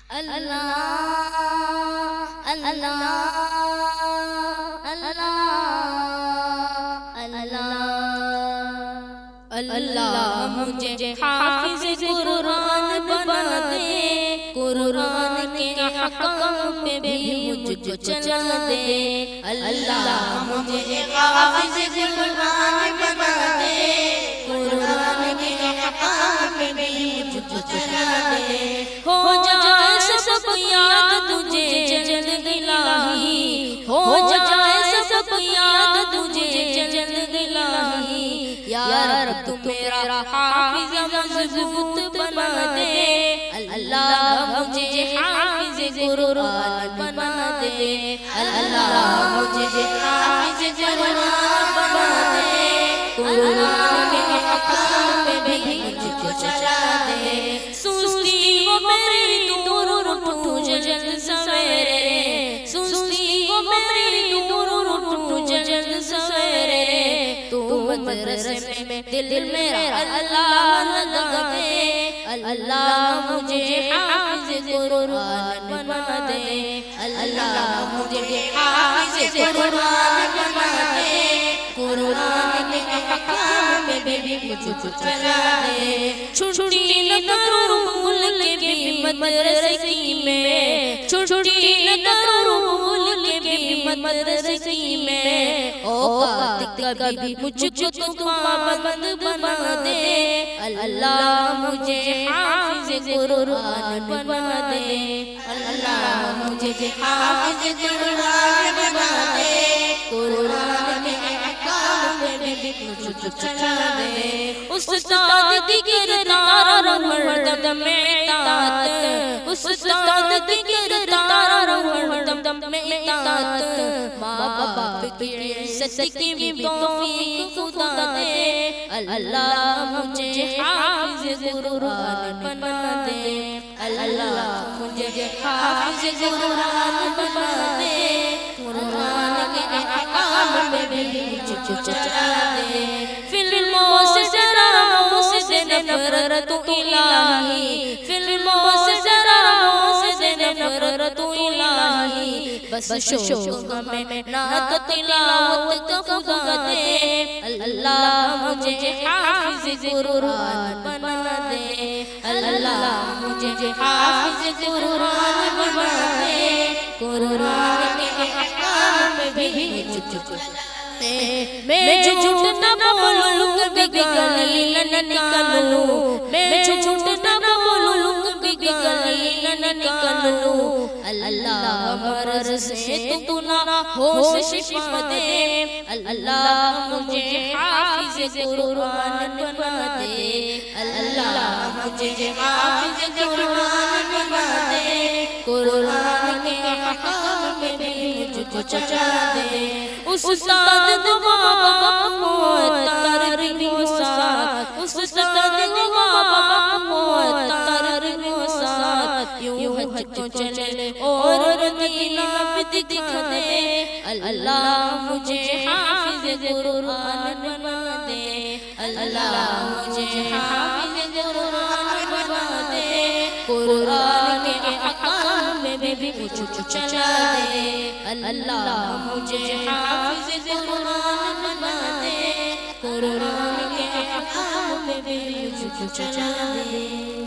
اللہ اللہ اللہ اللہ اللہ مجھے حافظ قرآن بنا دے، قرآن کے حکم پہ بھی مجھ کو چلا دے۔ اللہ مجھے حافظ قرآن بنا دے، قرآن کے حکم پہ بھی مجھ کو چلا دے۔ ہو جائے سب یاد تجھے جلد الہی، ہو جائے سب یاد تجھے جلد الہی۔ یا رب تو میرا حافظ مضبوط بنا دے، اللہ مجھے حافظ قرآن بنا دے۔ اللہ مجھے حافظ قرآن بنا دے، قرآن کے حکم پہ بھی مجھ کو چلا دے۔ سستی وہ میری دور اٹھو جلد سویرے، سستی وہ میری دور اٹھو جلد سویرے۔ تو مدرسے میں دل میرا اللہ لگا دے، اللہ مجھے حافظ قرآن بنا دے۔ اللہ مجھے حافظ قرآن بنا دے، قرآن کے حکم پہ بھی مجھ کو چلا دے۔ چھٹی نہ کروں بھول کے بھی مدرسے کی میں، چھٹی نہ کروں بھول کے بھی مدرسے کی میں۔ اوقات کبھی مجھ کو تو پابند بنا دے، اللہ مجھے حافظ قرآن بنا دے۔ اللہ مجھے حافظ قرآن بنا دے، قرآن کے حکم پہ بھی مجھ کو چلا دے۔ استاد کی کردار ہر دم میں اطاعت، استاد کی کردار ہر دم میں اطاعت۔ ماں باپ کی عزت کی بھی توفیق خدا دے، اللہ مجھے حافظ قرآن بنا دے۔ اللہ مجھے حافظ قرآن بنا دے، قرآن کے حکم پہ بھی مجھ کو چلا دے۔ فلموں سے ڈراموں سے نفرت الہی، فلموں سے ڈراموں سے نفرت الہی۔ بس شوق میں نعت تلاوت کا خدا دے، اللہ مجھے حافظ قرآن بنا دے۔ اللہ مجھے حافظ قرآن بنا دے، قرآن کے حکم پہ بھی مجھ کو چلا دے۔ میں جھوٹ نہ بولوں کبھی گالی نہ نکالوں، میں جھوٹ نہ بولوں کبھی گالی نہ نکالوں۔ اللہ مرض سے تو گناہ ہو سے شفا دے، اللہ مجھے حافظ قرآن بنا دے۔ اللہ مجھے حافظ قرآن بنا دے، قرآن کے حکم پہ بھی مجھ کو چلا دے۔ استاد دعا معطر و ساتھ، استاد دعا معطر و ساتھ۔ یوں حج کو چلے اور مدینہ بھی دکھا دے، اللہ مجھے حافظ قرآن بنا دے۔ اللہ مجھے حافظ قرآن بنا دے، قرآن کے حکم پہ بھی مجھ کو چلا دے۔ اللہ مجھے حافظ قرآن بنا دے، قرآن کے حکم پہ بھی مجھ کو چلا دے۔